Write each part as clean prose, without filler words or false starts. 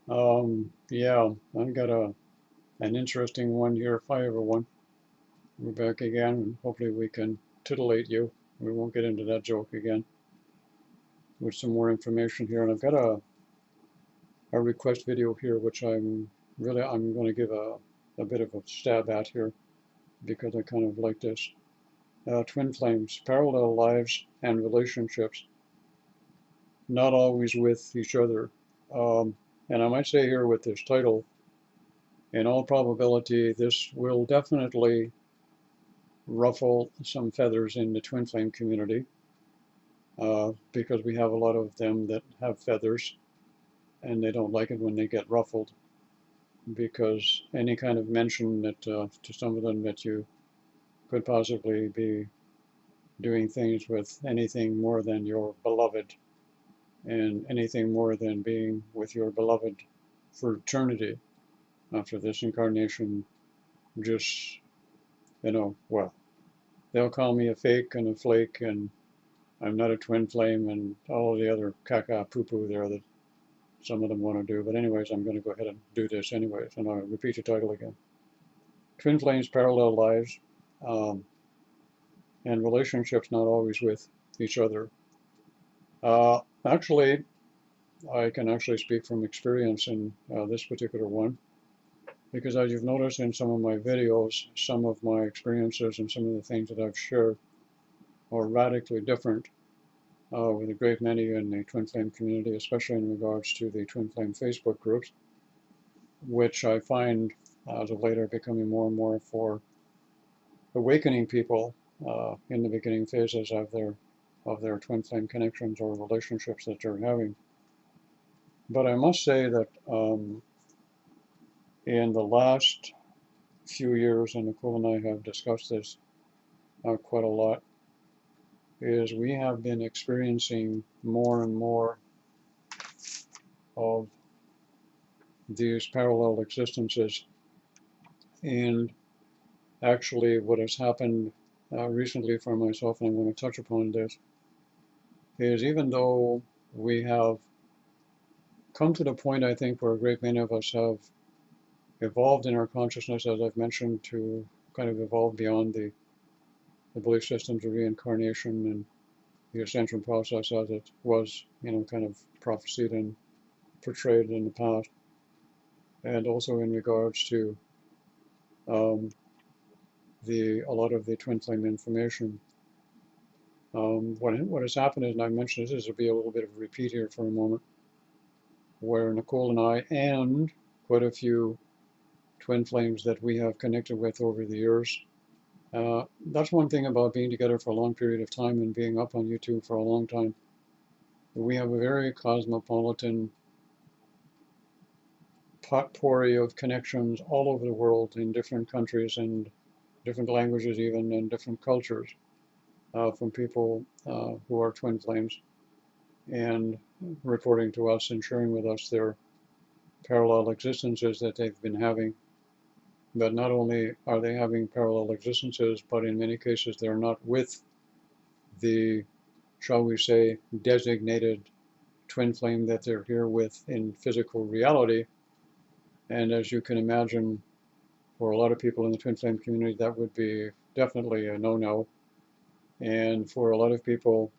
Yeah, I've got an interesting one here. Hi everyone, we're back again, and hopefully we can titillate you. We won't get into that joke again with some more information here. And I've got a request video here, which I'm going to give a bit of a stab at here because I kind of like this. Twin flames, parallel lives and relationships, not always with each other. Um, and I might say here with this title, in all probability, this will definitely ruffle some feathers in the twin flame community because we have a lot of them that have feathers and they don't like it when they get ruffled because any kind of mention that to some of them that you could possibly be doing things with anything more than your beloved and anything more than being with your beloved for eternity after this incarnation, just, well, they'll call me a fake and a flake and I'm not a twin flame and all of the other caca poo poo there that some of them want to do. But anyways, I'm going to go ahead and do this anyways. And I'll repeat the title again. Twin flames, parallel lives, um, and relationships not always with each other. Actually, I can actually speak from experience in this particular one. Because as you've noticed in some of my videos, some of my experiences and some of the things that I've shared are radically different with a great many in the twin flame community, especially in regards to the twin flame Facebook groups, which I find as of late are becoming more and more for awakening people in the beginning phases of their twin flame connections or relationships that they're having. But I must say that in the last few years, and Nicole and I have discussed this quite a lot, is we have been experiencing more and more of these parallel existences. And actually, what has happened recently for myself, and I want to touch upon this, is even though we have come to the point, I think, where a great many of us have evolved in our consciousness, as I've mentioned, to kind of evolve beyond the belief systems of reincarnation and the ascension process as it was, kind of prophesied and portrayed in the past, and also in regards to um, a lot of the twin flame information. What has happened is, and I mentioned this will be a little bit of a repeat here for a moment, where Nicole and I and quite a few twin flames that we have connected with over the years. That's one thing about being together for a long period of time and being up on YouTube for a long time. We have a very cosmopolitan potpourri of connections all over the world in different countries and different languages even and different cultures from people who are twin flames and reporting to us and sharing with us their parallel existences that they've been having. But not only are they having parallel existences, but in many cases they're not with the, shall we say, designated twin flame that they're here with in physical reality. And as you can imagine, for a lot of people in the twin flame community, that would be definitely a no-no. And for a lot of people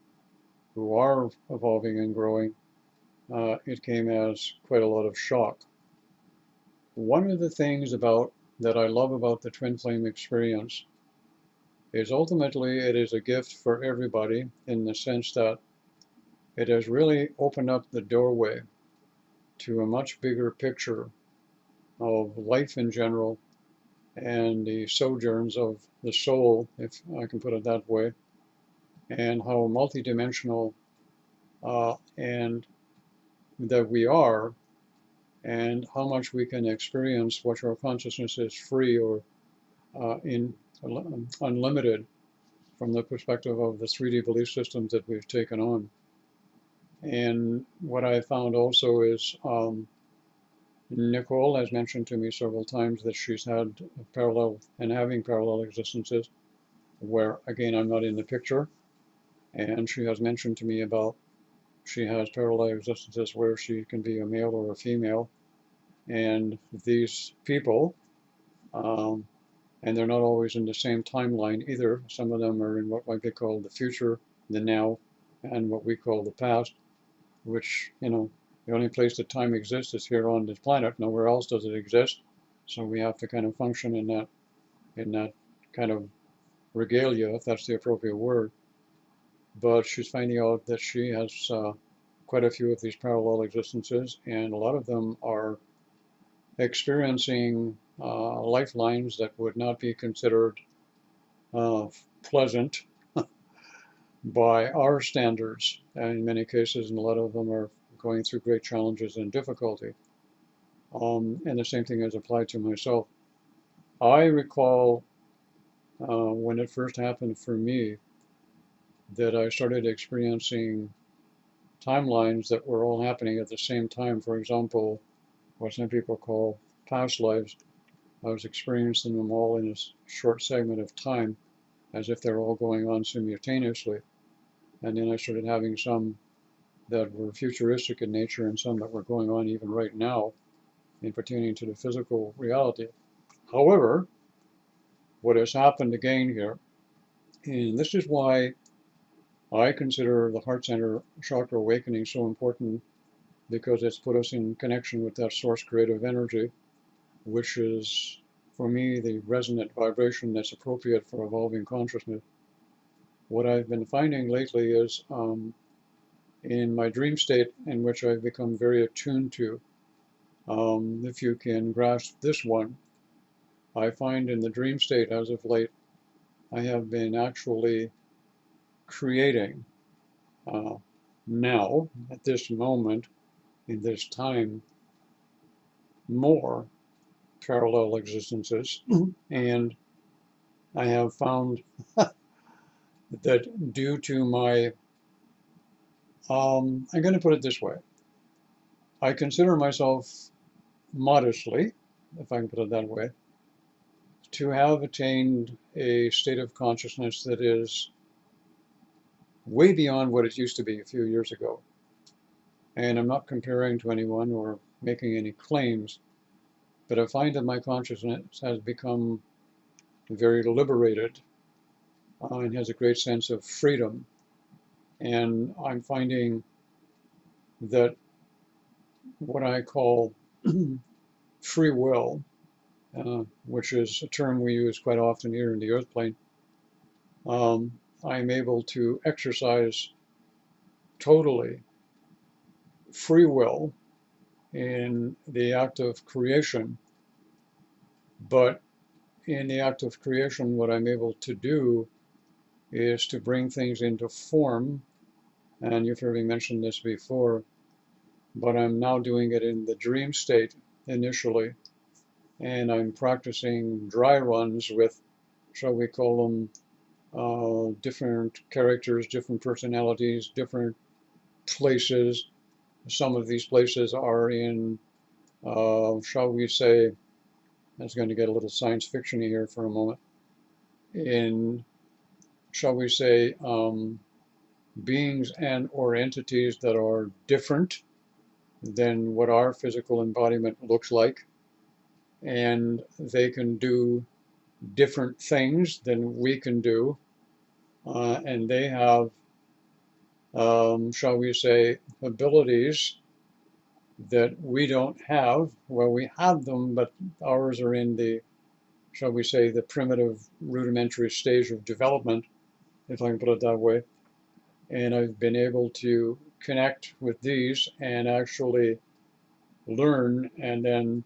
who are evolving and growing, it came as quite a lot of shock. One of the things that I love about the twin flame experience is ultimately it is a gift for everybody in the sense that it has really opened up the doorway to a much bigger picture of life in general and the sojourns of the soul, if I can put it that way, and how multidimensional and that we are, and how much we can experience what our consciousness is free or in unlimited from the perspective of the 3D belief systems that we've taken on. And what I found also is Nicole has mentioned to me several times that she's had parallel and having parallel existences where, again, I'm not in the picture. And she has mentioned to me about she has parallel existences where she can be a male or a female. And these people, um, and they're not always in the same timeline either. Some of them are in what might be called the future, the now, and what we call the past, which, the only place that time exists is here on this planet. Nowhere else does it exist. So we have to kind of function in that kind of regalia, if that's the appropriate word. But she's finding out that she has quite a few of these parallel existences, and a lot of them are experiencing lifelines that would not be considered uh, pleasant by our standards, and in many cases, and a lot of them are going through great challenges and difficulty. And the same thing is applied to myself. I recall when it first happened for me that I started experiencing timelines that were all happening at the same time. For example, what some people call past lives. I was experiencing them all in a short segment of time, as if they're all going on simultaneously. And then I started having some that were futuristic in nature and some that were going on even right now in pertaining to the physical reality. However, what has happened again here, and this is why I consider the heart center chakra awakening so important, because it's put us in connection with that source creative energy, which is, for me, the resonant vibration that's appropriate for evolving consciousness. What I've been finding lately is in my dream state, in which I've become very attuned to, if you can grasp this one, I find in the dream state as of late, I have been actually creating uh, now, at this moment, in this time, more parallel existences. And I have found that due to my, I'm going to put it this way, I consider myself modestly, if I can put it that way, to have attained a state of consciousness that is way beyond what it used to be a few years ago. And I'm not comparing to anyone or making any claims, but I find that my consciousness has become very liberated and has a great sense of freedom. And I'm finding that what I call free will, which is a term we use quite often here in the earth plane, I'm able to exercise totally free will in the act of creation. But in the act of creation, what I'm able to do is to bring things into form. And you've heard me mention this before, but I'm now doing it in the dream state initially. And I'm practicing dry runs with, shall we call them, different characters, different personalities, different places. Some of these places are in, shall we say, I was going to get a little science fiction here for a moment, in, shall we say, beings and or entities that are different than what our physical embodiment looks like, and they can do different things than we can do, and they have, shall we say, abilities that we don't have. Well, we have them, but ours are in the, shall we say, the primitive rudimentary stage of development, if I can put it that way. And I've been able to connect with these and actually learn and then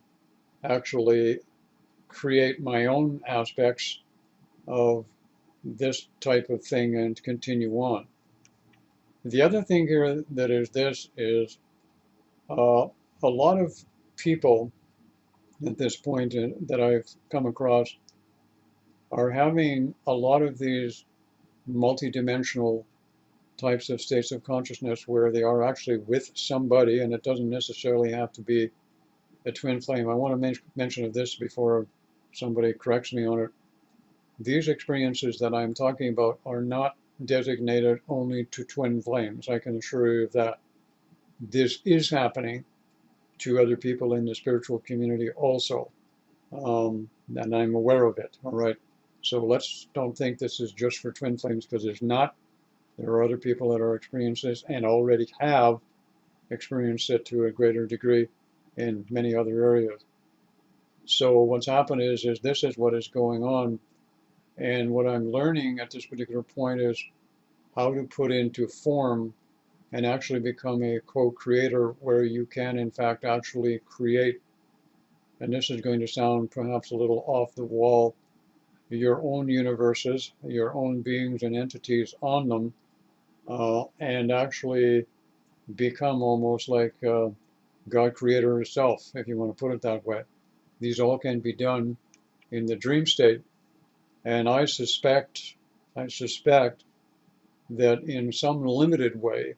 actually create my own aspects of this type of thing and continue on. The other thing here that is this is uh, a lot of people at this point that I've come across are having a lot of these multi-dimensional types of states of consciousness where they are actually with somebody, and it doesn't necessarily have to be a twin flame. I want to mention of this before somebody corrects me on it. These experiences that I'm talking about are not designated only to twin flames. I can assure you of that. This is happening, to other people in the spiritual community also. And I'm aware of it, all right? So let's don't think this is just for twin flames, because it's not. There are other people that are experiencing this and already have experienced it to a greater degree in many other areas. So what's happened is this is what is going on. And what I'm learning at this particular point is how to put into form and actually become a co-creator where you can, in fact, actually create, and this is going to sound perhaps a little off the wall, your own universes, your own beings and entities on them, and actually become almost like God creator himself, if you want to put it that way. These all can be done in the dream state. And I suspect that in some limited way,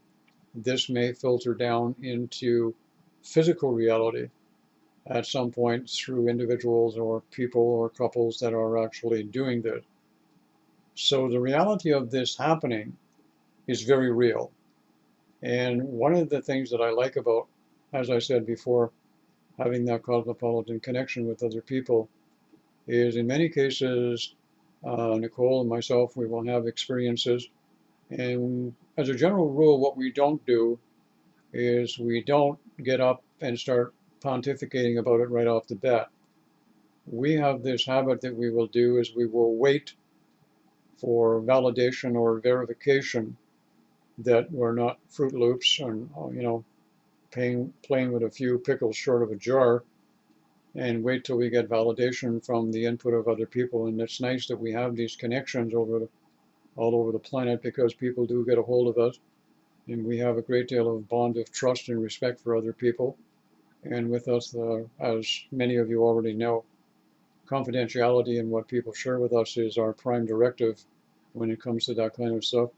this may filter down into physical reality at some point through individuals or people or couples that are actually doing this. So the reality of this happening is very real. And one of the things that I like about, as I said before, having that cosmopolitan connection with other people is in many cases, Nicole and myself, we will have experiences. And as a general rule, what we don't do is we don't get up and start pontificating about it right off the bat. We have this habit that we will do is we will wait for validation or verification that we're not Fruit Loops and, playing with a few pickles short of a jar, and wait till we get validation from the input of other people. And it's nice that we have these connections all over the planet, because people do get a hold of us, and we have a great deal of bond of trust and respect for other people. And with us, as many of you already know, confidentiality and what people share with us is our prime directive when it comes to that kind of stuff.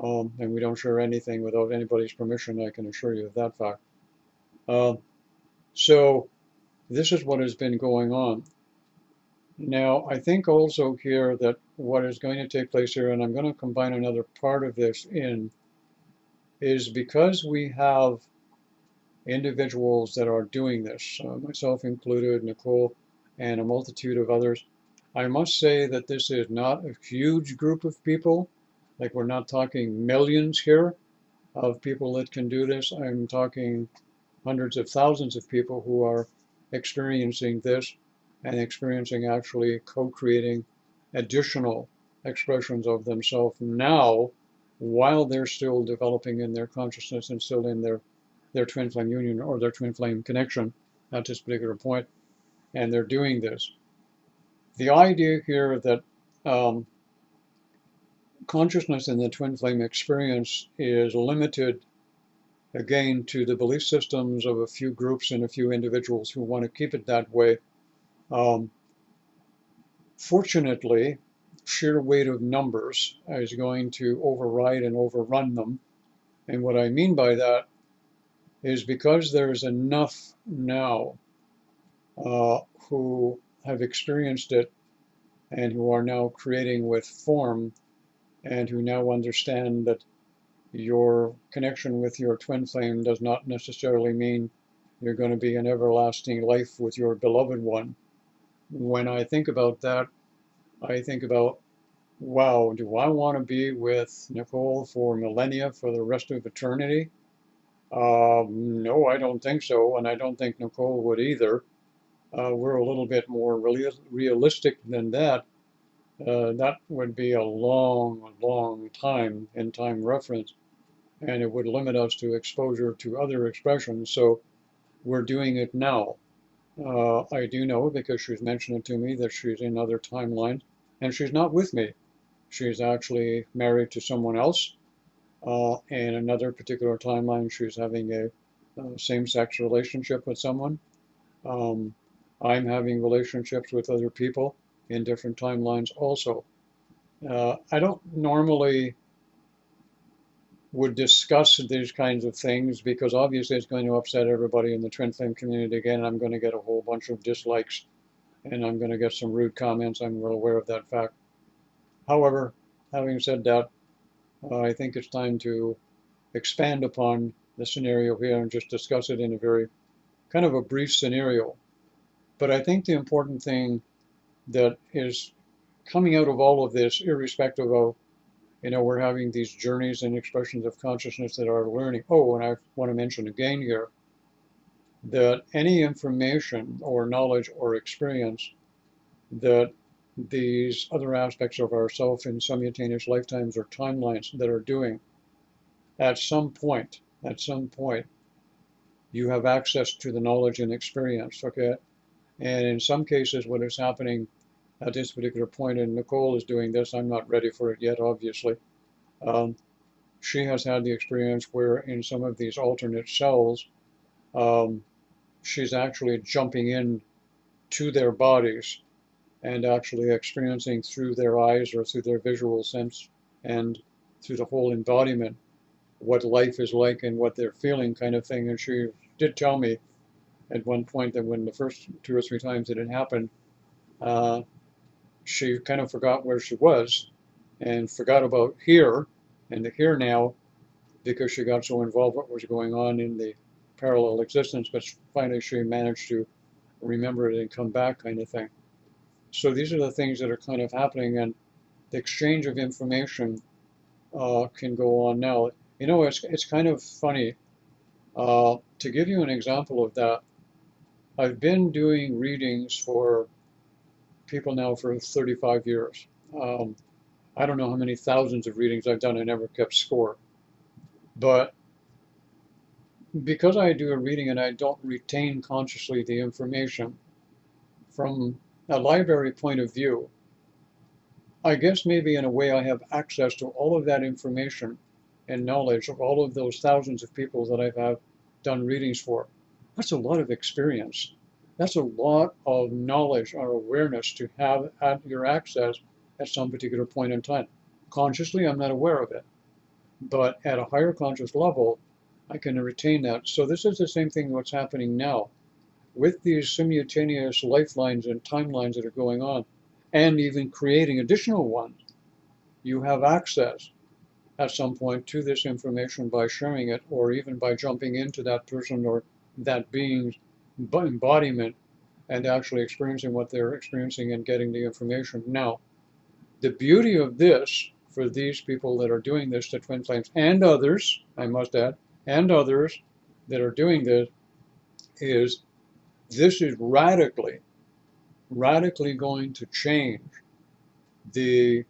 And we don't share anything without anybody's permission, I can assure you of that fact. Uh, so this is what has been going on. Now, I think also here that what is going to take place here, and I'm going to combine another part of this in, is because we have individuals that are doing this, myself included, Nicole, and a multitude of others. I must say that this is not a huge group of people. Like, we're not talking millions here of people that can do this. I'm talking hundreds of thousands of people who are experiencing this and experiencing actually co-creating additional expressions of themselves now, while they're still developing in their consciousness and still in their twin flame union or their twin flame connection at this particular point, and they're doing this. The idea here that um, consciousness in the twin flame experience is limited again to the belief systems of a few groups and a few individuals who want to keep it that way. Um, Fortunately, sheer weight of numbers is going to override and overrun them. And what I mean by that is because there's enough now who have experienced it and who are now creating with form, and who now understand that your connection with your twin flame does not necessarily mean you're going to be an everlasting life with your beloved one. When I think about that, I think about, wow, do I want to be with Nicole for millennia, for the rest of eternity? No, I don't think so, and I don't think Nicole would either. We're a little bit more realistic than that. That would be a long, long time in time reference, and it would limit us to exposure to other expressions. So we're doing it now. I do know, because she's mentioned it to me, that she's in other timelines, and she's not with me. She's actually married to someone else. In another particular timeline, she's having a same-sex relationship with someone. Um, I'm having relationships with other people in different timelines also. I don't normally would discuss these kinds of things, because obviously it's going to upset everybody in the twin flame community again, and I'm going to get a whole bunch of dislikes, and I'm going to get some rude comments. I'm well aware of that fact. However, having said that, I think it's time to expand upon the scenario here and just discuss it in a very kind of a brief scenario. But I think the important thing that is coming out of all of this, irrespective of, we're having these journeys and expressions of consciousness that are learning. Oh, and I want to mention again here that any information or knowledge or experience that these other aspects of ourself in simultaneous lifetimes or timelines that are doing, at some point, you have access to the knowledge and experience, okay? And in some cases, what is happening at this particular point, and Nicole is doing this, I'm not ready for it yet, obviously. Um, she has had the experience where in some of these alternate selves, um, she's actually jumping in to their bodies and actually experiencing through their eyes or through their visual sense and through the whole embodiment what life is like and what they're feeling, kind of thing. And she did tell me at one point that when the first 2 or 3 times that it happened, uh, she kind of forgot where she was and forgot about here and the here now because she got so involved with what was going on in the parallel existence. But finally, she managed to remember it and come back, kind of thing. So these are the things that are kind of happening, and the exchange of information can go on now. It's kind of funny. To give you an example of that, I've been doing readings for people now for 35 years. Um, I don't know how many thousands of readings I've done. I never kept score. But because I do a reading and I don't retain consciously the information from a library point of view, I guess maybe in a way I have access to all of that information and knowledge of all of those thousands of people that I've have done readings for. That's a lot of experience. That's a lot of knowledge or awareness to have at your access at some particular point in time. Consciously, I'm not aware of it, but at a higher conscious level, I can retain that. So this is the same thing what's happening now with these simultaneous lifelines and timelines that are going on, and even creating additional ones. You have access at some point to this information by sharing it, or even by jumping into that person or that being's embodiment and actually experiencing what they're experiencing and getting the information. Now, the beauty of this for these people that are doing this, the twin flames, and others, I must add, and others that are doing this, is this is radically, radically going to change the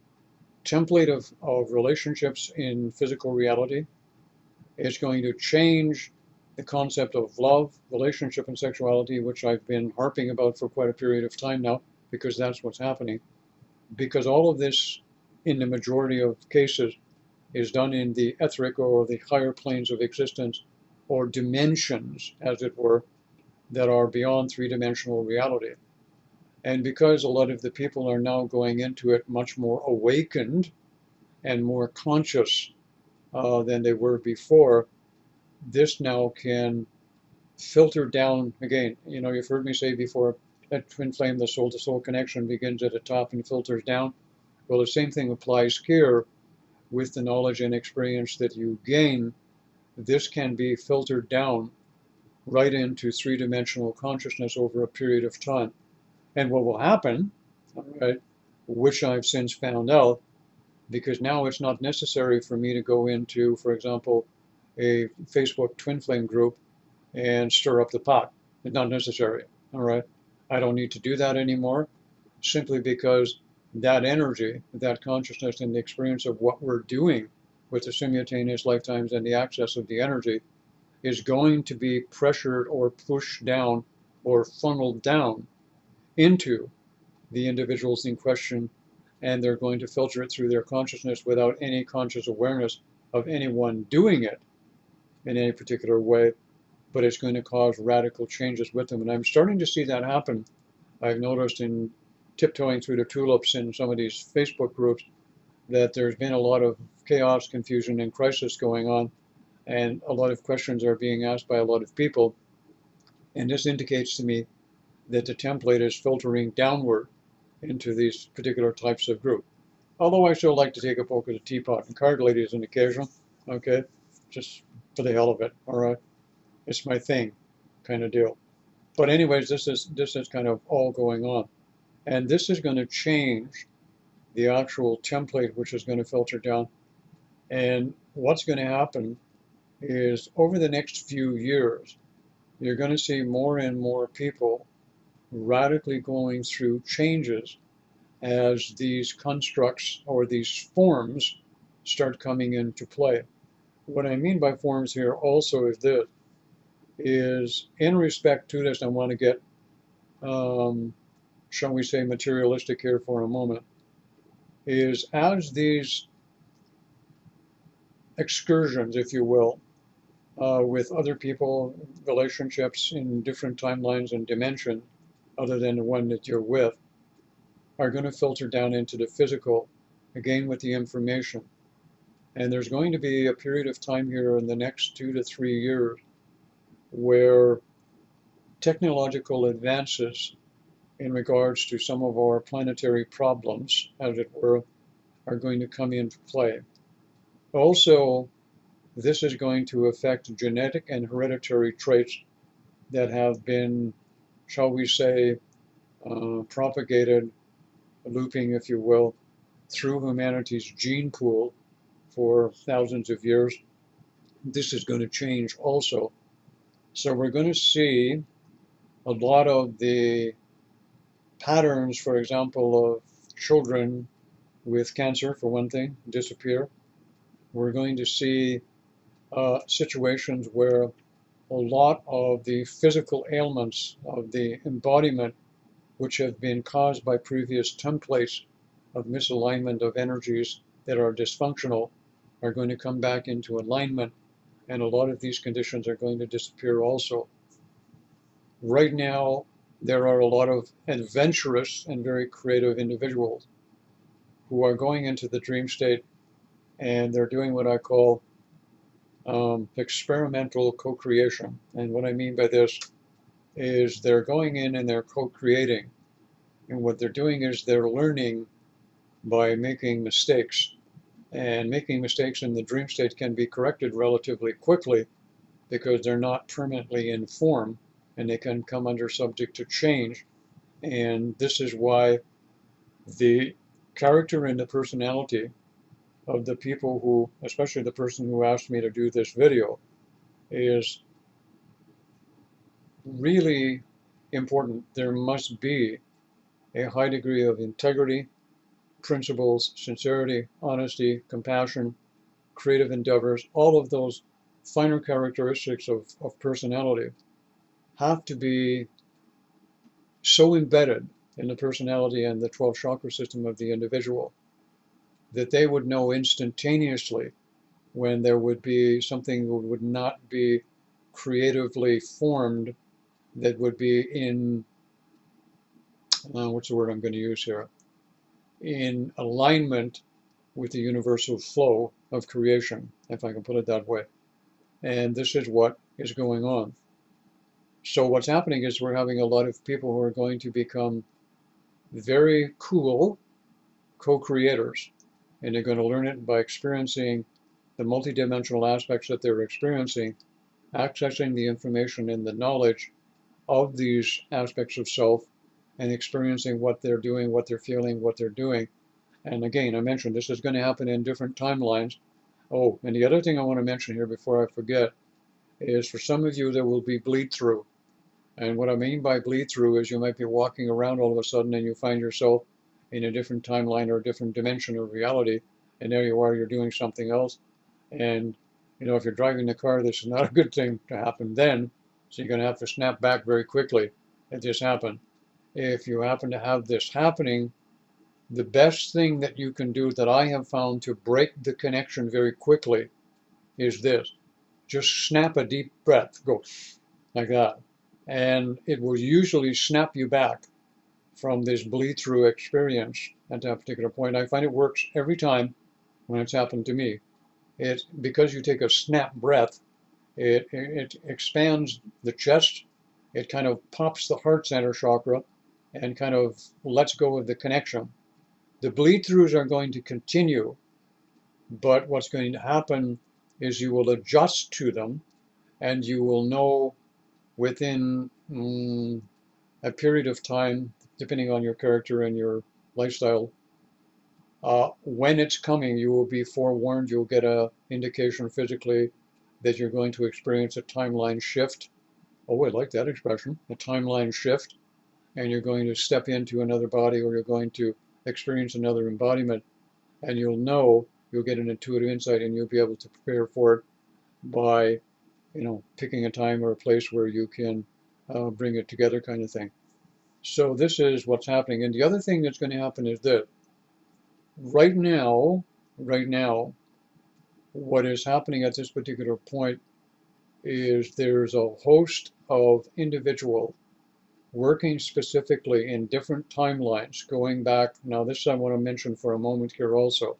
template of relationships in physical reality. It's going to change the concept of love, relationship, and sexuality, which I've been harping about for quite a period of time now, because that's what's happening. Because all of this, in the majority of cases, is done in the etheric or the higher planes of existence, or dimensions, as it were, that are beyond three-dimensional reality. And because a lot of the people are now going into it much more awakened and more conscious than they were before, this now can filter down. Again, you've heard me say before that twin flame, the soul to soul connection, begins at the top and filters down. Well, the same thing applies here with the knowledge and experience that you gain. This can be filtered down right into three-dimensional consciousness over a period of time. And what will happen, all right, which I've since found out, because now it's not necessary for me to go into, for example, a Facebook twin flame group and stir up the pot. It's not necessary, all right? I don't need to do that anymore, simply because that energy, that consciousness, and the experience of what we're doing with the simultaneous lifetimes and the access of the energy is going to be pressured or pushed down or funneled down into the individuals in question, and they're going to filter it through their consciousness without any conscious awareness of anyone doing it in any particular way, but it's going to cause radical changes with them. And I'm starting to see that happen. I've noticed in tiptoeing through the tulips in some of these Facebook groups that there's been a lot of chaos, confusion, and crisis going on, and a lot of questions are being asked by a lot of people. And this indicates to me that the template is filtering downward into these particular types of group. Although I still like to take a poke at a teapot and card ladies on occasion, okay, just for the hell of it, all right? It's my thing, kind of deal. But anyways, this is kind of all going on. And this is going to change the actual template, which is going to filter down. And what's going to happen is over the next few years, you're going to see more and more people radically going through changes as these constructs or these forms start coming into play. What I mean by forms here also is this, is in respect to this, I want to get, shall we say, materialistic here for a moment, is as these excursions, if you will, with other people, relationships in different timelines and dimensions, other than the one that you're with, are going to filter down into the physical, again with the information. And there's going to be a period of time here in the next 2 to 3 years where technological advances in regards to some of our planetary problems, as it were, are going to come into play. Also, this is going to affect genetic and hereditary traits that have been, shall we say, propagated, looping, if you will, through humanity's gene pool for thousands of years. This is going to change also. So we're going to see a lot of the patterns, for example, of children with cancer, for one thing, disappear. We're going to see situations where a lot of the physical ailments of the embodiment, which have been caused by previous templates of misalignment of energies that are dysfunctional, are going to come back into alignment, and a lot of these conditions are going to disappear also. Right now, there are a lot of adventurous and very creative individuals who are going into the dream state, and they're doing what I call experimental co-creation. And what I mean by this is they're going in and they're co-creating. And what they're doing is they're learning by making mistakes. And making mistakes in the dream state can be corrected relatively quickly because they're not permanently in form and they can come under subject to change. And this is why the character and the personality of the people who, especially the person who asked me to do this video, is really important. There must be a high degree of integrity, principles, sincerity, honesty, compassion, creative endeavors. All of those finer characteristics of personality have to be so embedded in the personality and the 12 chakra system of the individual that they would know instantaneously when there would be something that would not be creatively formed, that would be in, what's the word I'm going to use here, in alignment with the universal flow of creation, if I can put it that way. And this is what is going on. So what's happening is we're having a lot of people who are going to become very cool co-creators, and they're going to learn it by experiencing the multidimensional aspects that they're experiencing, accessing the information and the knowledge of these aspects of self, and experiencing what they're doing, what they're feeling, what they're doing. And again, I mentioned this is going to happen in different timelines. Oh, and the other thing I want to mention here before I forget is for some of you there will be bleed through. And what I mean by bleed through is you might be walking around all of a sudden and you find yourself in a different timeline or a different dimension of reality, and there you are, you're doing something else. And if you're driving the car, this is not a good thing to happen then, so you're going to have to snap back very quickly if this happened. If you happen to have this happening, the best thing that you can do that I have found to break the connection very quickly is this. Just snap a deep breath, go like that. And it will usually snap you back from this bleed through experience at that particular point. I find it works every time when it's happened to me. Because you take a snap breath, it expands the chest, it kind of pops the heart center chakra and kind of lets go of the connection. The bleed throughs are going to continue, but what's going to happen is you will adjust to them and you will know within a period of time, depending on your character and your lifestyle. When it's coming, you will be forewarned. You'll get a indication physically that you're going to experience a timeline shift. Oh, I like that expression, a timeline shift. And you're going to step into another body, or you're going to experience another embodiment. And you'll get an intuitive insight, and you'll be able to prepare for it by, picking a time or a place where you can bring it together, kind of thing. So this is what's happening. And the other thing that's going to happen is that right now, what is happening at this particular point is there's a host of individuals working specifically in different timelines going back. Now, this I want to mention for a moment here also.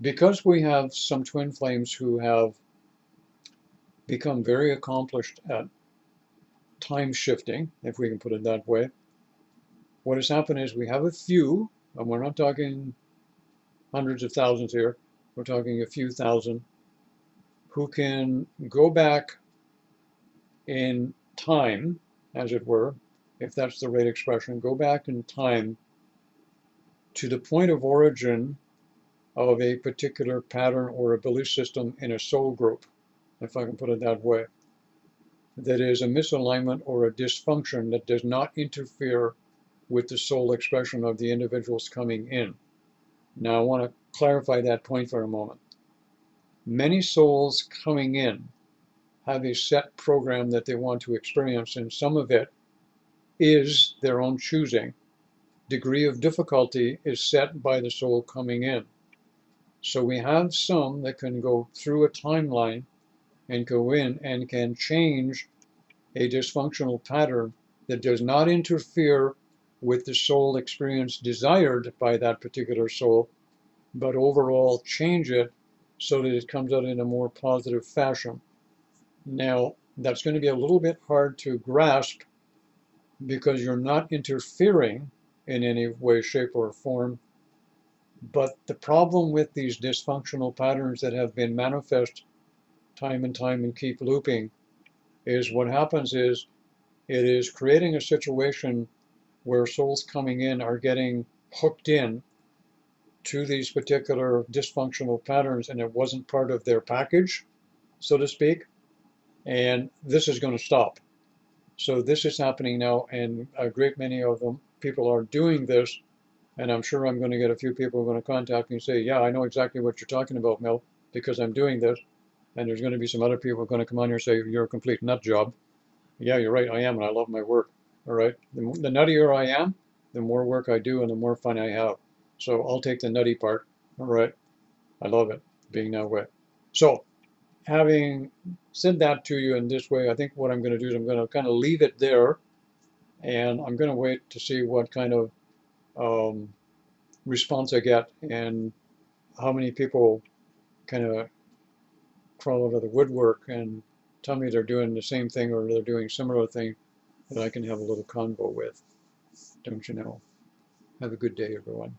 Because we have some twin flames who have become very accomplished at time shifting, if we can put it that way, what has happened is we have a few, and we're not talking hundreds of thousands here, we're talking a few thousand, who can go back in time, as it were, if that's the right expression, go back in time to the point of origin of a particular pattern or a belief system in a soul group, if I can put it that way, that is a misalignment or a dysfunction that does not interfere with the soul expression of the individuals coming in. Now, I want to clarify that point for a moment. Many souls coming in have a set program that they want to experience, and some of it is their own choosing. Degree of difficulty is set by the soul coming in. So we have some that can go through a timeline and go in and can change a dysfunctional pattern that does not interfere with the soul experience desired by that particular soul, but overall change it so that it comes out in a more positive fashion. Now, that's going to be a little bit hard to grasp because you're not interfering in any way, shape, or form. But the problem with these dysfunctional patterns that have been manifest time and keep looping is what happens is it is creating a situation where souls coming in are getting hooked in to these particular dysfunctional patterns, and it wasn't part of their package, so to speak. And this is going to stop. So this is happening now, and a great many of them people are doing this, and I'm sure I'm going to get a few people who are going to contact me and say, yeah, I know exactly what you're talking about, Mel, because I'm doing this. And there's going to be some other people who are going to come on here and say, you're a complete nut job. Yeah, you're right, I am, and I love my work. All right. The nuttier I am, the more work I do and the more fun I have. So I'll take the nutty part. All right. I love it being that way. So having said that to you in this way, I think what I'm going to do is I'm going to kind of leave it there, and I'm going to wait to see what kind of response I get and how many people kind of crawl out of the woodwork and tell me they're doing the same thing or they're doing similar thing that I can have a little convo with. Don't you know? Have a good day, everyone.